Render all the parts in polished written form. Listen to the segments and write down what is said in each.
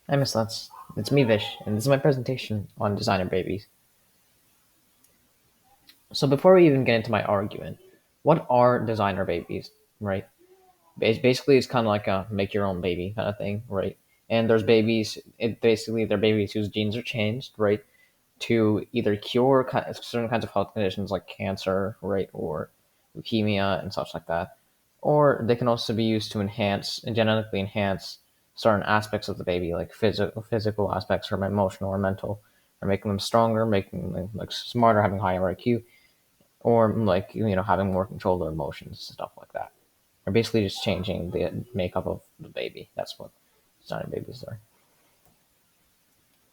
Hi, Miss Lutz. It's me, Vish, and this is my presentation on designer babies. So before we even get into my argument, what are designer babies, right? Basically, it's kind of like a make your own baby kind of thing, right? And there's babies. They're babies whose genes are changed, right, to either cure certain kinds of health conditions like cancer, right, or leukemia and such like that, or they can also be used to enhance and genetically enhance certain aspects of the baby, like physical aspects or emotional or mental, or making them stronger, making them like smarter, having higher IQ, or like having more control of their emotions, stuff like that. Or basically just changing the makeup of the baby. That's what designer babies are.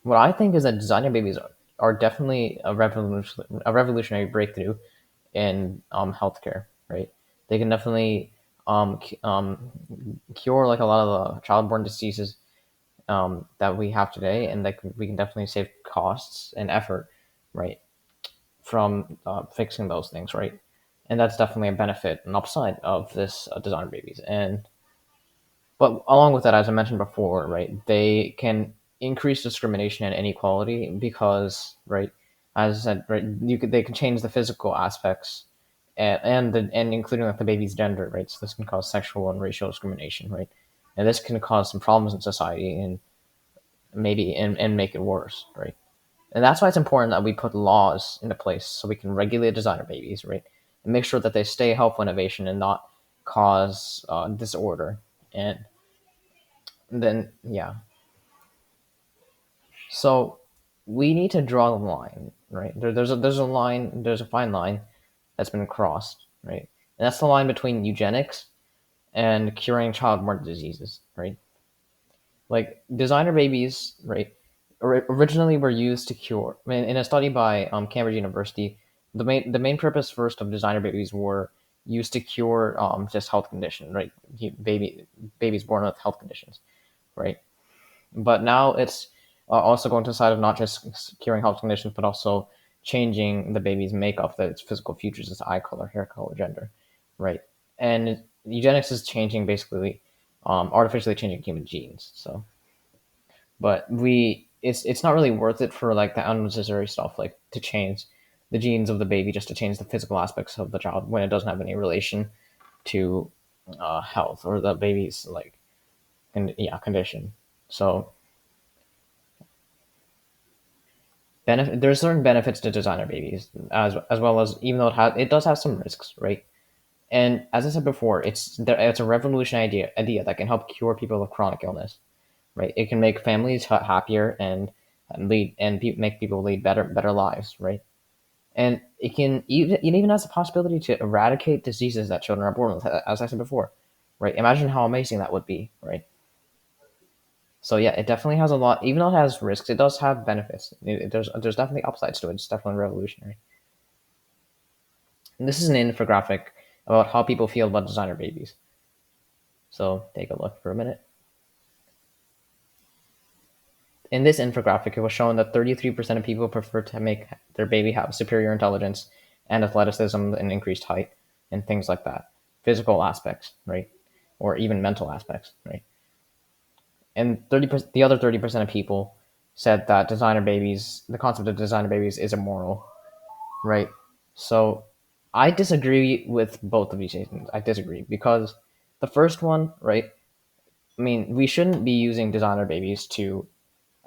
What I think is that designer babies are definitely a revolutionary breakthrough in healthcare. Right? They can definitely cure like a lot of the childborne diseases that we have today, and we can definitely save costs and effort, right, from fixing those things, right? And that's definitely a benefit, an upside of this designer babies. And but along with that, as I mentioned before, right, they can increase discrimination and inequality because, right, as I said, right, they can change the physical aspects and including like the baby's gender, right? So this can cause sexual and racial discrimination, right? And this can cause some problems in society and and make it worse, right? And that's why it's important that we put laws into place so we can regulate designer babies, right? And make sure that they stay helpful innovation and not cause disorder. And then, yeah. So we need to draw the line, right? There's a fine line that's been crossed, right? And that's the line between eugenics and curing childborne diseases, right? Like designer babies, right? Originally were used to cure. I mean, in a study by Cambridge University, the main purpose first of designer babies were used to cure just health conditions, right? Babies born with health conditions, right? But now it's also going to the side of not just curing health conditions, but also changing the baby's makeup, that its physical features, its eye color, hair color, gender, right? And eugenics is changing basically, artificially changing human genes. So, but it's not really worth it for like the unnecessary stuff, like to change the genes of the baby just to change the physical aspects of the child when it doesn't have any relation to health or the baby's like condition. So there's certain benefits to designer babies as well as, even though it does have some risks, right? And as I said before, it's a revolutionary idea that can help cure people with chronic illness, right? It can make families happier and make people lead better lives, right? And it even has the possibility to eradicate diseases that children are born with, as I said before, right? Imagine how amazing that would be, right? So yeah, it definitely has a lot. Even though it has risks, it does have benefits. There's definitely upsides to it. It's definitely revolutionary. And this is an infographic about how people feel about designer babies. So take a look for a minute. In this infographic, it was shown that 33% of people prefer to make their baby have superior intelligence and athleticism and increased height and things like that. Physical aspects, right? Or even mental aspects, right? And the other 30% of people said that the concept of designer babies is immoral, right? So I disagree with both of these statements. I disagree because the first one, right? I mean, we shouldn't be using designer babies to,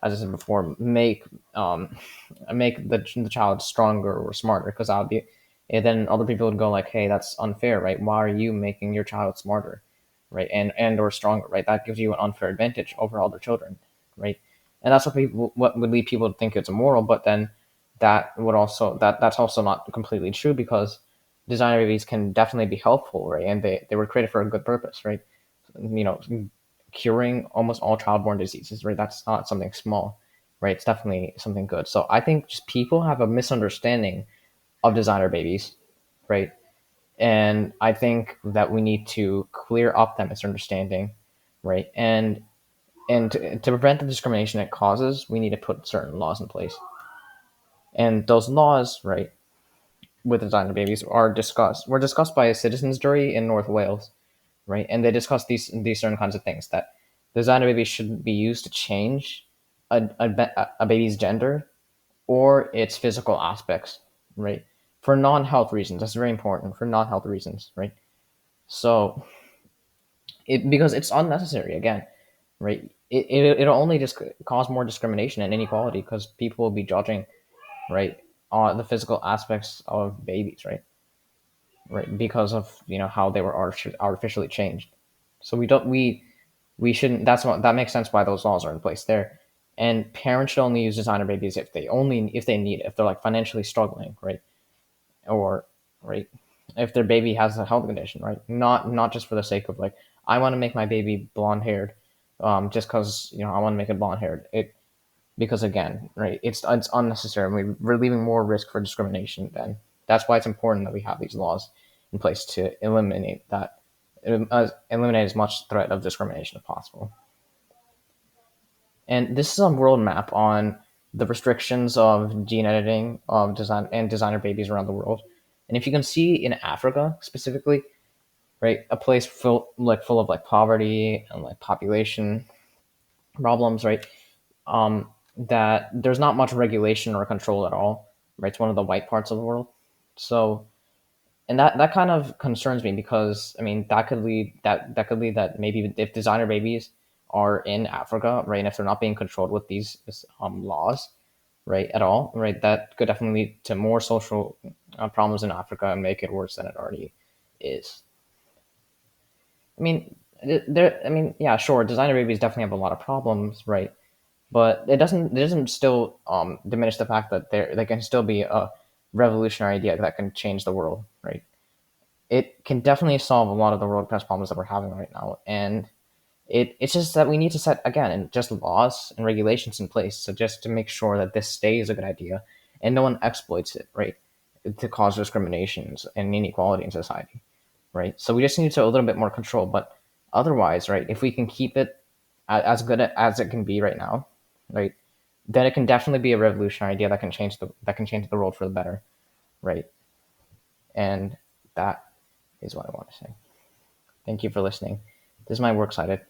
as I said before, make the child stronger or smarter, because that would be, and then other people would go like, hey, that's unfair, right? Why are you making your child smarter, right? And or stronger, right? That gives you an unfair advantage over other children, right? And that's what would lead people to think it's immoral. But then that's also not completely true, because designer babies can definitely be helpful, right? And they were created for a good purpose, right? You know, curing almost all childborne diseases, right? That's not something small, right? It's definitely something good. So I think just people have a misunderstanding of designer babies, right? And I think that we need to clear up that misunderstanding, right? And to prevent the discrimination it causes, we need to put certain laws in place. And those laws, right, with designer babies were discussed by a citizens jury in North Wales, right? And they discussed these certain kinds of things, that designer babies shouldn't be used to change a baby's gender or its physical aspects, right? For non-health reasons. That's very important, for non-health reasons, right? So because it's unnecessary again, right? It'll only just cause more discrimination and inequality because people will be judging, right, on the physical aspects of babies, right, because of how they were artificially changed. So we shouldn't. That makes sense why those laws are in place there. And parents should only use designer babies if they need it, if they're like financially struggling, right, or right, if their baby has a health condition, right, not just for the sake of like I want to make my baby blonde haired, just because I want to make it blonde haired. Because again, right, it's unnecessary. We're leaving more risk for discrimination. Then that's why it's important that we have these laws in place to eliminate as much threat of discrimination as possible. And this is a world map on the restrictions of gene editing of designer babies around the world. And if you can see in Africa specifically, right, a place full of like poverty and like population problems, right, that there's not much regulation or control at all, right? It's one of the white parts of the world. So, and that kind of concerns me because I mean that could lead that maybe if designer babies are in Africa, right, and if they're not being controlled with these laws, right, at all, right, that could definitely lead to more social problems in Africa and make it worse than it already is. I mean, I mean, yeah, sure, designer babies definitely have a lot of problems, right? But it doesn't still diminish the fact that they can still be a revolutionary idea that can change the world, right? It can definitely solve a lot of the world class problems that we're having right now, and it's just that we need to set again and just laws and regulations in place so just to make sure that this stays a good idea and no one exploits it, right, to cause discriminations and inequality in society, right? So we just need to a little bit more control, but otherwise, right, if we can keep it as good as it can be right now, right, then it can definitely be a revolutionary idea that can change the world for the better, right? And that is what I want to say. Thank you for listening. This is my works cited.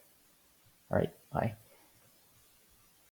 All right, bye.